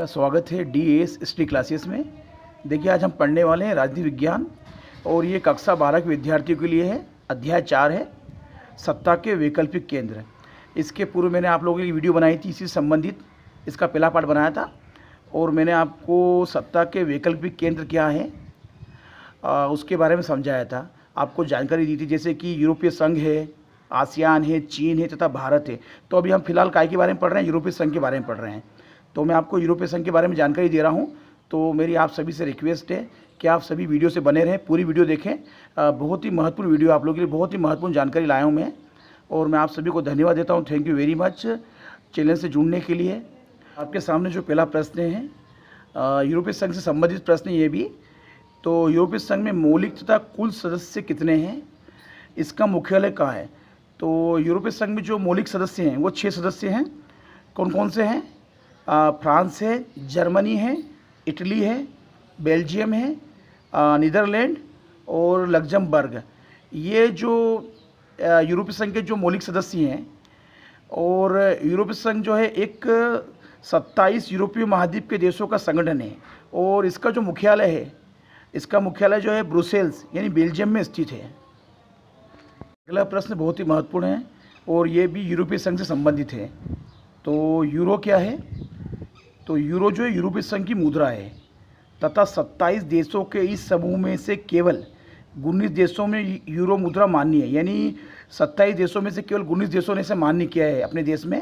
स्वागत है DAS study classes में। देखिए आज हम पढ़ने वाले हैं राजनीति विज्ञान और ये कक्षा 12 के विद्यार्थियों के लिए है। अध्याय 4 है सत्ता के वैकल्पिक केंद्र। इसके पूर्व मैंने आप लोगों के लिए वीडियो बनाई थी, इसी संबंधित इसका पहला पार्ट बनाया था और मैंने आपको सत्ता के वैकल्पिक केंद्र क्या है उसके बारे में समझाया था, आपको जानकारी दी थी, जैसे कि यूरोपीय संघ है, आसियान है, चीन है तथा भारत है। तो अभी हम फिलहाल काय के बारे में पढ़ रहे हैं, यूरोपीय संघ के बारे में पढ़ रहे हैं। तो मैं आपको यूरोपीय संघ के बारे में जानकारी दे रहा हूं। तो मेरी आप सभी से रिक्वेस्ट है कि आप सभी वीडियो से बने रहें, पूरी वीडियो देखें। बहुत ही महत्वपूर्ण वीडियो आप लोगों के लिए, बहुत ही महत्वपूर्ण जानकारी लाया हूं मैं और मैं आप सभी को धन्यवाद देता हूं। Thank you very much channel से जुड़ने के लिए। आपके सामने जो पहला प्रश्न है यूरोपीय संघ से संबंधित प्रश्न ये भी। तो यूरोपीय संघ में मौलिक तथा कुल सदस्य कितने हैं, इसका मुख्यालय कहाँ है? तो यूरोपीय संघ में जो मौलिक सदस्य हैं वो 6 सदस्य हैं। कौन कौन से हैं? फ्रांस है, जर्मनी है, इटली है, बेल्जियम है, नीदरलैंड और लग्जमबर्ग। ये जो यूरोपीय संघ के जो मौलिक सदस्य हैं, और यूरोपीय संघ जो है एक 27 यूरोपीय महाद्वीप के देशों का संगठन है और इसका जो मुख्यालय है, इसका मुख्यालय जो है ब्रुसेल्स यानी बेल्जियम में स्थित है। अगला प्रश्न बहुत ही महत्वपूर्ण है और ये भी यूरोपीय संघ से संबंधित है। तो यूरो क्या है? तो यूरो जो है यूरोपीय संघ की मुद्रा है तथा 27 देशों के इस समूह में से केवल 19 देशों में यूरो मुद्रा मान्य है। यानी 27 देशों में से केवल 19 देशों ने इसे मान्य किया है अपने देश में,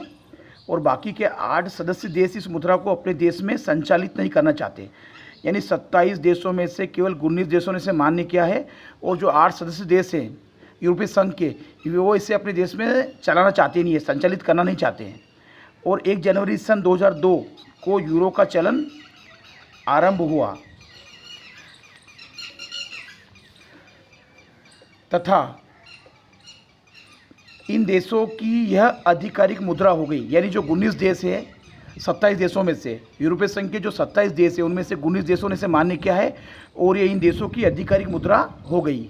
और बाकी के 8 सदस्य देश इस मुद्रा को अपने देश में संचालित नहीं करना चाहते। यानी 27 देशों में से केवल 19 देशों ने इसे मान्य किया है और जो 8 सदस्य देश हैं यूरोपीय संघ के, वो इसे अपने देश में चलाना चाहते नहीं है, संचालित करना नहीं चाहते हैं। और 1 जनवरी सन 2002 को यूरो का चलन आरंभ हुआ तथा इन देशों की यह आधिकारिक मुद्रा हो गई। यानी जो 19 देश है 27 देशों में से, यूरोपीय संघ के जो 27 देश है उनमें से 19 देशों ने इसे मान्य किया है और ये इन देशों की आधिकारिक मुद्रा हो गई।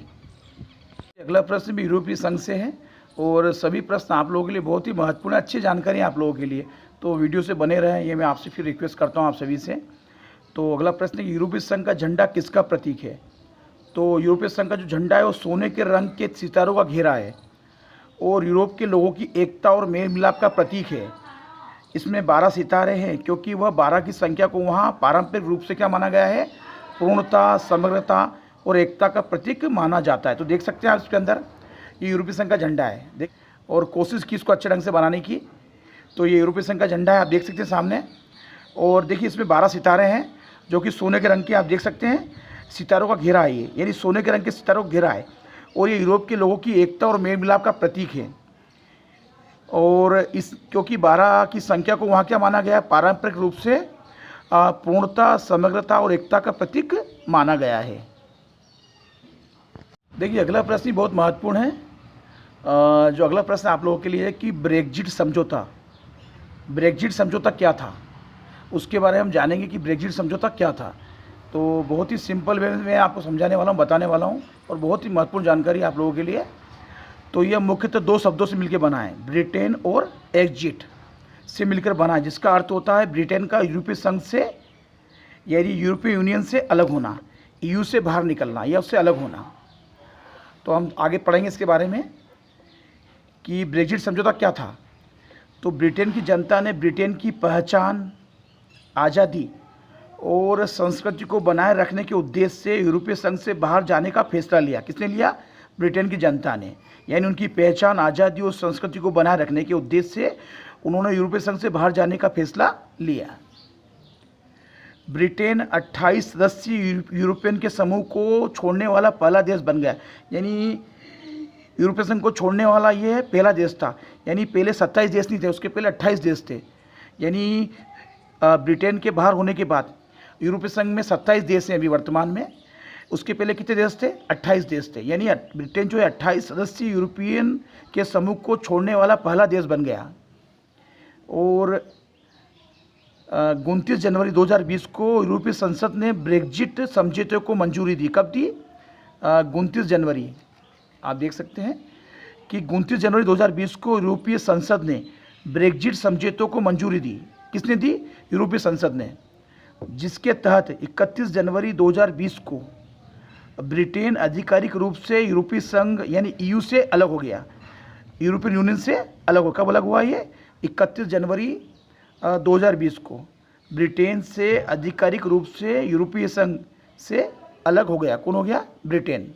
अगला प्रश्न भी यूरोपीय संघ से है और सभी प्रश्न आप लोगों के लिए बहुत ही महत्वपूर्ण, अच्छी जानकारी आप लोगों के लिए, तो वीडियो से बने रहें, ये मैं आपसे फिर रिक्वेस्ट करता हूँ आप सभी से। तो अगला प्रश्न है कि यूरोपीय संघ का झंडा किसका प्रतीक है? तो यूरोपीय संघ का जो झंडा है वो सोने के रंग के सितारों का घेरा है और यूरोप के लोगों की एकता और मेल मिलाप का प्रतीक है। इसमें 12 सितारे हैं क्योंकि वह 12 की संख्या को वहाँ पारंपरिक रूप से क्या माना गया है? पूर्णता, समग्रता और एकता का प्रतीक माना जाता है। तो देख सकते हैं आप इसके अंदर ये यूरोपीय संघ का झंडा है, देख, और कोशिश की इसको अच्छे ढंग से बनाने की। तो ये यूरोपीय संघ का झंडा है, आप देख सकते हैं सामने। और देखिए इसमें 12 सितारे हैं जो कि सोने के रंग के, आप देख सकते हैं सितारों का घेरा है ये, यानी सोने के रंग के सितारों का घेरा है और ये यूरोप के लोगों की एकता और मेल मिलाप का प्रतीक है। और इस क्योंकि 12 की संख्या को वहाँ क्या माना गया? पारंपरिक रूप से पूर्णता, समग्रता और एकता का प्रतीक माना गया है। देखिए अगला प्रश्न भी बहुत महत्वपूर्ण है। जो अगला प्रश्न आप लोगों के लिए है कि ब्रेग्जिट समझौता क्या था, उसके बारे में हम जानेंगे कि ब्रेग्जिट समझौता क्या था। तो बहुत ही सिंपल वे में आपको समझाने वाला हूँ, बताने वाला हूँ और बहुत ही महत्वपूर्ण जानकारी आप लोगों के लिए। तो यह मुख्यतः 2 शब्दों से मिलकर बना है, ब्रिटेन और एग्जिट से मिलकर बना है, जिसका अर्थ होता है ब्रिटेन का यूरोपीय संघ से यानी यूरोपीय यूनियन से अलग होना, EU से बाहर निकलना या उससे अलग होना। तो हम आगे पढ़ेंगे इसके बारे में कि ब्रेग्जिट समझौता क्या था। तो ब्रिटेन की जनता ने ब्रिटेन की पहचान, आज़ादी और संस्कृति को बनाए रखने के उद्देश्य से यूरोपीय संघ से बाहर जाने का फैसला लिया। किसने लिया? ब्रिटेन की जनता ने। यानी उनकी पहचान, आज़ादी और संस्कृति को बनाए रखने के उद्देश्य से उन्होंने यूरोपीय संघ से बाहर जाने का फैसला लिया। ब्रिटेन 28 सदस्यीय यूरोपियन के समूह को छोड़ने वाला पहला देश बन गया। यानी यूरोपीय संघ को छोड़ने वाला ये पहला देश था। यानी पहले 27 देश नहीं थे, उसके पहले 28 देश थे। यानी ब्रिटेन के बाहर होने के बाद यूरोपीय संघ में 27 देश हैं अभी वर्तमान में, उसके पहले कितने देश थे? 28 देश थे। यानी ब्रिटेन जो है 28 सदस्यीय यूरोपियन के समूह को छोड़ने वाला पहला देश बन गया। और 29 जनवरी 2020 को यूरोपीय संसद ने ब्रेग्जिट समझौते को मंजूरी दी। कब दी? 29 जनवरी। आप देख सकते हैं कि 29 जनवरी 2020 को यूरोपीय संसद ने ब्रेग्जिट समझौते को मंजूरी दी। किसने दी? यूरोपीय संसद ने। जिसके तहत 31 जनवरी 2020 को ब्रिटेन आधिकारिक रूप से यूरोपीय संघ यानी ईयू से अलग हो गया, यूरोपियन यूनियन से अलग हो। कब अलग हुआ ये? 31 जनवरी 2020 को ब्रिटेन से आधिकारिक रूप से यूरोपीय संघ से अलग हो गया। कौन हो गया? ब्रिटेन।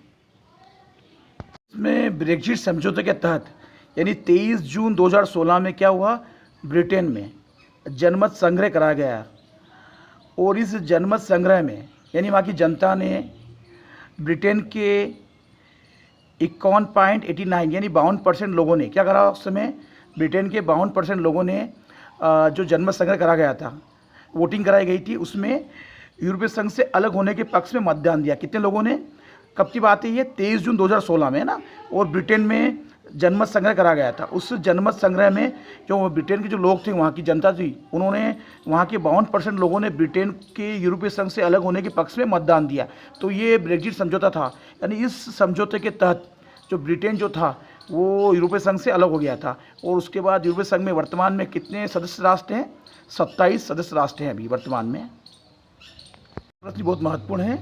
इसमें ब्रेक्जिट समझौते के तहत यानी 23 जून 2016 में क्या हुआ? ब्रिटेन में जनमत संग्रह कराया गया और इस जनमत संग्रह में यानी वहाँ की जनता ने ब्रिटेन के 51.89 यानी 52% लोगों ने क्या करा? उस समय ब्रिटेन के 52% लोगों ने जो जनमत संग्रह करा गया था, वोटिंग कराई गई थी, उसमें यूरोपीय संघ से अलग होने के पक्ष में मतदान दिया। कितने लोगों ने? कब की बात है ये? 23 जून 2016 में, है ना। और ब्रिटेन में जनमत संग्रह करा गया था। उस जनमत संग्रह में जो ब्रिटेन के जो लोग थे, वहाँ की जनता थी, उन्होंने वहाँ के 52% लोगों ने ब्रिटेन के यूरोपीय संघ से अलग होने के पक्ष में मतदान दिया। तो ये ब्रेक्जिट समझौता था। यानी इस समझौते के तहत जो ब्रिटेन जो था वो यूरोपीय संघ से अलग हो गया था। और उसके बाद यूरोपीय संघ में वर्तमान में कितने सदस्य राष्ट्र हैं? 27 सदस्य राष्ट्र हैं अभी वर्तमान में। प्रश्न बहुत महत्वपूर्ण है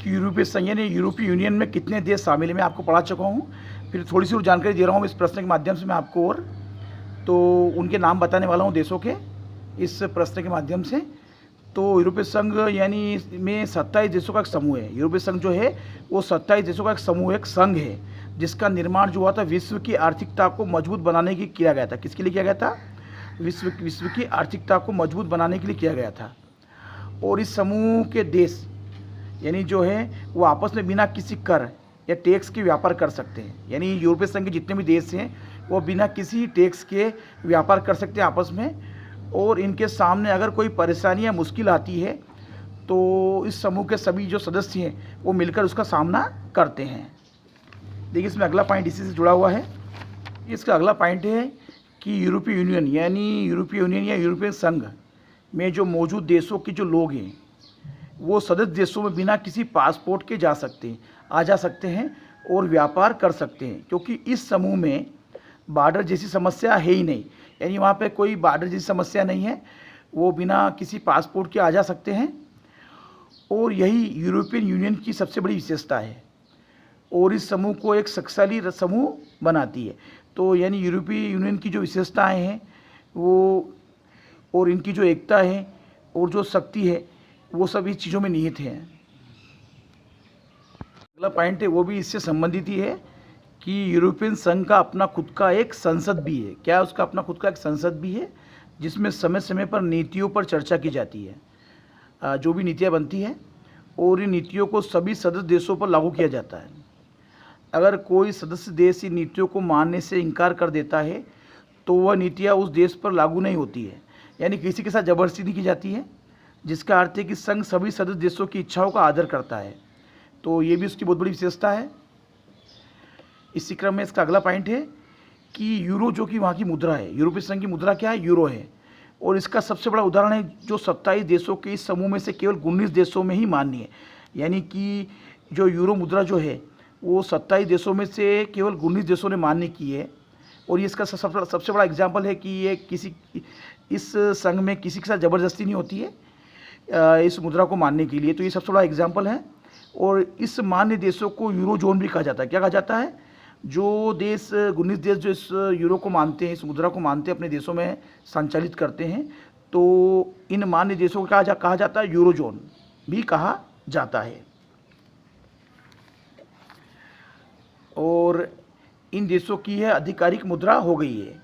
कि यूरोपीय संघ यानी यूरोपीय यूनियन में कितने देश शामिल हैं। मैं आपको पढ़ा चुका हूँ, फिर थोड़ी सी और जानकारी दे रहा हूँ इस प्रश्न के माध्यम से मैं आपको। और तो उनके नाम बताने वाला हूँ देशों के इस प्रश्न के माध्यम से। तो यूरोपीय संघ यानी में 27 देशों का एक समूह है। यूरोपीय संघ जो है वो 27 देशों का एक समूह, एक संघ है, जिसका निर्माण जो हुआ था विश्व की आर्थिकता को मजबूत बनाने के लिए किया गया था। किसके लिए किया गया था? विश्व की आर्थिकता को मजबूत बनाने के लिए किया गया था। और इस समूह के देश यानी जो है वो आपस में बिना किसी कर या टैक्स के व्यापार कर सकते हैं। यानी यूरोपीय संघ के जितने भी देश हैं वो बिना किसी टैक्स के व्यापार कर सकते हैं आपस में। और इनके सामने अगर कोई परेशानी या मुश्किल आती है तो इस समूह के सभी जो सदस्य हैं वो मिलकर उसका सामना करते हैं। देखिए इसमें अगला पॉइंट इसी से जुड़ा हुआ है। इसका अगला पॉइंट है कि यूरोपीय यूनियन यानी यूरोपीय यूनियन या यूरोपीय संघ में जो मौजूद देशों के जो लोग हैं वो सदस्य देशों में बिना किसी पासपोर्ट के आ जा सकते हैं और व्यापार कर सकते हैं, क्योंकि इस समूह में बॉर्डर जैसी समस्या है ही नहीं। यानी वहाँ पे कोई बॉर्डर जैसी समस्या नहीं है, वो बिना किसी पासपोर्ट के आ जा सकते हैं। और यही यूरोपियन यूनियन की सबसे बड़ी विशेषता है और इस समूह को एक शक्तिशाली समूह बनाती है। तो यानी यूरोपीय यूनियन की जो विशेषताएँ हैं वो और इनकी जो एकता है और जो शक्ति है वो सब इस चीज़ों में निहित है। अगला पॉइंट है वो भी इससे संबंधित ही है कि यूरोपियन संघ का अपना खुद का एक संसद भी है। क्या उसका अपना खुद का एक संसद भी है जिसमें समय समय पर नीतियों पर चर्चा की जाती है, जो भी नीतियाँ बनती हैं और इन नीतियों को सभी सदस्य देशों पर लागू किया जाता है। अगर कोई सदस्य देश इन नीतियों को मानने से इनकार कर देता है तो वह नीतियाँ उस देश पर लागू नहीं होती है। यानी किसी के साथ जबरदस्ती नहीं की जाती है, जिसका अर्थ है कि संघ सभी सदस्य देशों की इच्छाओं का आदर करता है। तो ये भी उसकी बहुत बड़ी विशेषता है। इसी क्रम में इसका अगला पॉइंट है कि यूरो जो कि वहाँ की मुद्रा है, यूरोपीय संघ की मुद्रा क्या है? यूरो है। और इसका सबसे बड़ा उदाहरण है जो 27 देशों के इस समूह में से केवल 19 देशों में ही मान्य है। यानी कि जो यूरो मुद्रा जो है वो 27 देशों में से केवल 19 देशों ने मान्य की है। और ये इसका सबसे बड़ा एग्जाम्पल है कि ये इस संघ में किसी के साथ ज़बरदस्ती नहीं होती है इस मुद्रा को मानने के लिए। तो ये सबसे बड़ा एग्जाम्पल है। और इस मान्य देशों को यूरो जोन भी कहा जाता है। क्या कहा जाता है? जो देश 19 देश जो इस यूरो को मानते हैं, इस मुद्रा को मानते हैं, अपने देशों में संचालित करते हैं, तो इन मान्य देशों को कहा जाता है यूरो जोन भी कहा जाता है। और इन देशों की यह आधिकारिक मुद्रा हो गई है।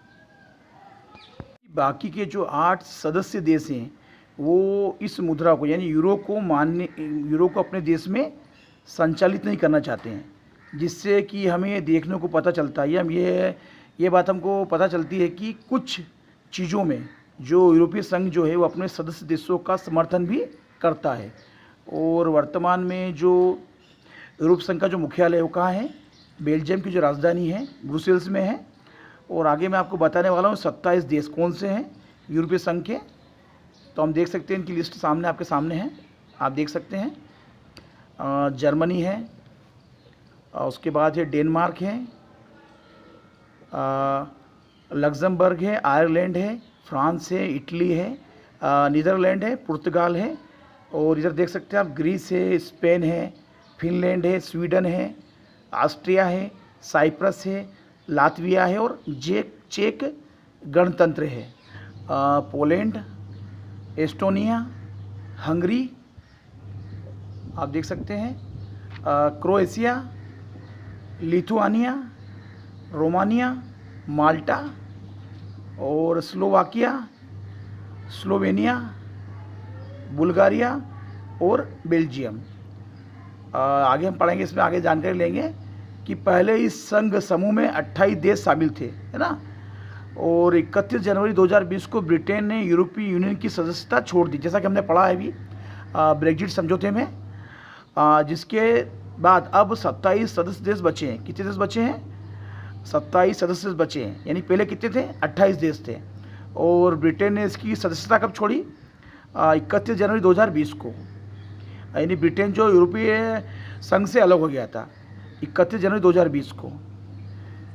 बाकी के जो 8 सदस्य देश हैं वो इस मुद्रा को यानी यूरो को अपने देश में संचालित नहीं करना चाहते हैं, जिससे कि हमें देखने को पता चलता है, हम ये बात हमको पता चलती है कि कुछ चीज़ों में जो यूरोपीय संघ जो है वो अपने सदस्य देशों का समर्थन भी करता है। और वर्तमान में जो यूरोपीय संघ का जो मुख्यालय है वो कहाँ है? बेल्जियम की जो राजधानी है ब्रुसेल्स में है। और आगे मैं आपको बताने वाला हूँ 27 देश कौन से हैं यूरोपीय संघ के। तो हम देख सकते हैं, इनकी लिस्ट सामने आपके सामने है, आप देख सकते हैं। जर्मनी है, उसके बाद है डेनमार्क है, लग्जमबर्ग है, आयरलैंड है, फ्रांस है, इटली है, नीदरलैंड है, पुर्तगाल है, और इधर देख सकते हैं आप, ग्रीस है, स्पेन है, फिनलैंड है, स्वीडन है, ऑस्ट्रिया है, साइप्रस है, लातविया है और चेक गणतंत्र है। पोलैंड, एस्टोनिया, हंगरी आप देख सकते हैं, क्रोएशिया, लिथुआनिया, रोमानिया, माल्टा और स्लोवाकिया, स्लोवेनिया, बुल्गारिया और बेल्जियम। आगे हम पढ़ेंगे, इसमें आगे जानकारी लेंगे कि पहले इस संघ समूह में 28 देश शामिल थे, है ना। और 31 जनवरी 2020 को ब्रिटेन ने यूरोपीय यूनियन की सदस्यता छोड़ दी, जैसा कि हमने पढ़ा है अभी ब्रेग्जिट समझौते में। जिसके बाद अब 27 सदस्य देश बचे हैं। कितने देश बचे हैं? 27 सदस्य देश बचे हैं। यानी पहले कितने थे? 28 देश थे। और ब्रिटेन ने इसकी सदस्यता कब छोड़ी? 31 जनवरी 2020 को। यानी ब्रिटेन जो यूरोपीय संघ से अलग हो गया था 31 जनवरी 2020 को।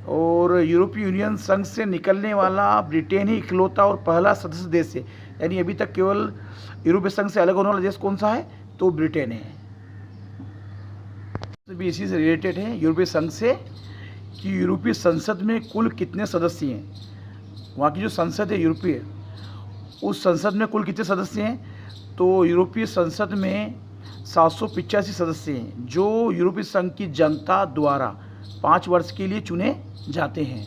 और यूरोपीय यूनियन संघ से निकलने वाला ब्रिटेन ही इकलौता और पहला सदस्य देश है। यानी अभी तक केवल यूरोपीय संघ से अलग होने वाला देश कौन सा है? तो ब्रिटेन है। भी इसी से रिलेटेड है यूरोपीय संघ से कि यूरोपीय संसद में कुल कितने सदस्य हैं। वहाँ की जो संसद है यूरोपीय, उस संसद में कुल कितने सदस्य हैं? तो यूरोपीय संसद में 785 सदस्य हैं जो यूरोपीय संघ की जनता द्वारा 5 वर्ष के लिए चुने जाते हैं।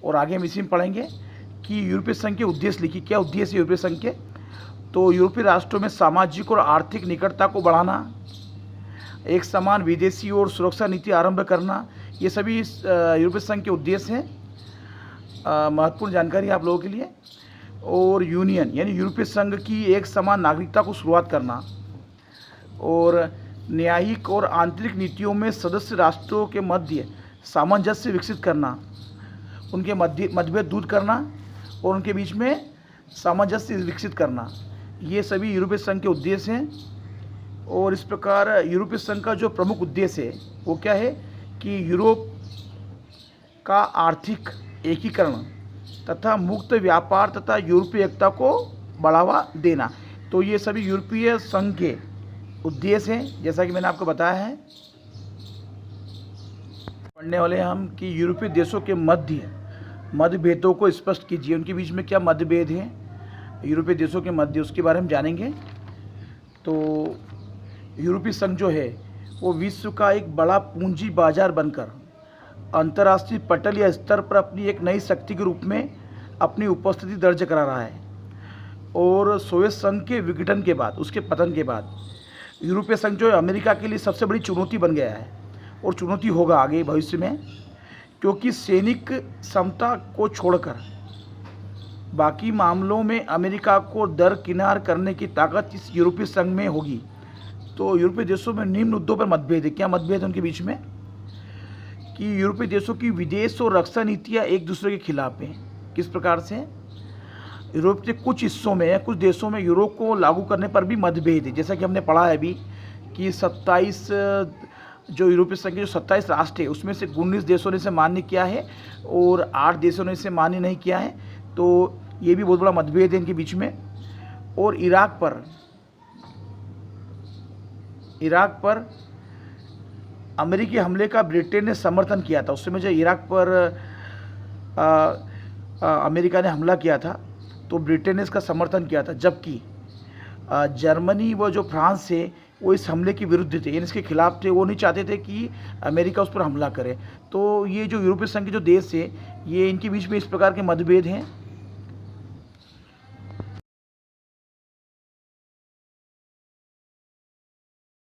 और आगे हम इसी में पढ़ेंगे कि यूरोपीय संघ के उद्देश्य लिखिए। क्या उद्देश्य है यूरोपीय संघ के? तो यूरोपीय राष्ट्रों में सामाजिक और आर्थिक निकटता को बढ़ाना, एक समान विदेशी और सुरक्षा नीति आरंभ करना, ये सभी यूरोपीय संघ के उद्देश्य हैं। महत्वपूर्ण जानकारी आप लोगों के लिए। और यूनियन यानी यूरोपीय संघ की एक समान नागरिकता को शुरुआत करना और न्यायिक और आंतरिक नीतियों में सदस्य राष्ट्रों के मध्य सामंजस्य विकसित करना, उनके मतभेद दूर करना और उनके बीच में सामंजस्य विकसित करना, ये सभी यूरोपीय संघ के उद्देश्य हैं। और इस प्रकार यूरोपीय संघ का जो प्रमुख उद्देश्य है वो क्या है कि यूरोप का आर्थिक एकीकरण तथा मुक्त व्यापार तथा यूरोपीय एकता को बढ़ावा देना। तो ये सभी यूरोपीय संघ के उद्देश्य हैं, जैसा कि मैंने आपको बताया है। पढ़ने वाले हम कि यूरोपीय देशों के मतभेदों को स्पष्ट कीजिए। उनके बीच में क्या मतभेद हैं यूरोपीय देशों के मध्य, उसके बारे में जानेंगे। तो यूरोपीय संघ जो है वो विश्व का एक बड़ा पूंजी बाजार बनकर अंतर्राष्ट्रीय पटल या स्तर पर अपनी एक नई शक्ति के रूप में अपनी उपस्थिति दर्ज करा रहा है। और सोवियत संघ के विघटन के बाद, उसके पतन के बाद यूरोपीय संघ जो है अमेरिका के लिए सबसे बड़ी चुनौती बन गया है और चुनौती होगा आगे भविष्य में, क्योंकि सैनिक क्षमता को छोड़कर बाकी मामलों में अमेरिका को दरकिनार करने की ताकत इस यूरोपीय संघ में होगी। तो यूरोपीय देशों में निम्न मुद्दों पर मतभेद है। क्या मतभेद है उनके बीच में? कि यूरोपीय देशों की विदेश और रक्षा नीतियाँ एक दूसरे के खिलाफ हैं। किस प्रकार से? यूरोप के कुछ हिस्सों में, कुछ देशों में यूरो को लागू करने पर भी मतभेद है। जैसा कि हमने पढ़ा है अभी कि 27 जो यूरोपीय संघ के जो 27 राष्ट्र है उसमें से 19 देशों ने इसे मान्य किया है और 8 देशों ने इसे मान्य नहीं किया है। तो ये भी बहुत बड़ा मतभेद है इनके बीच में। और इराक पर अमेरिकी हमले का ब्रिटेन ने समर्थन किया था। उस समय जो इराक पर अमेरिका ने हमला किया था तो ब्रिटेन ने इसका समर्थन किया था, जबकि जर्मनी व जो फ्रांस है वो इस हमले के विरुद्ध थे, यानी इसके खिलाफ थे। वो नहीं चाहते थे कि अमेरिका उस पर हमला करे। तो ये जो यूरोपीय संघ के जो देश है ये इनके बीच में इस प्रकार के मतभेद हैं।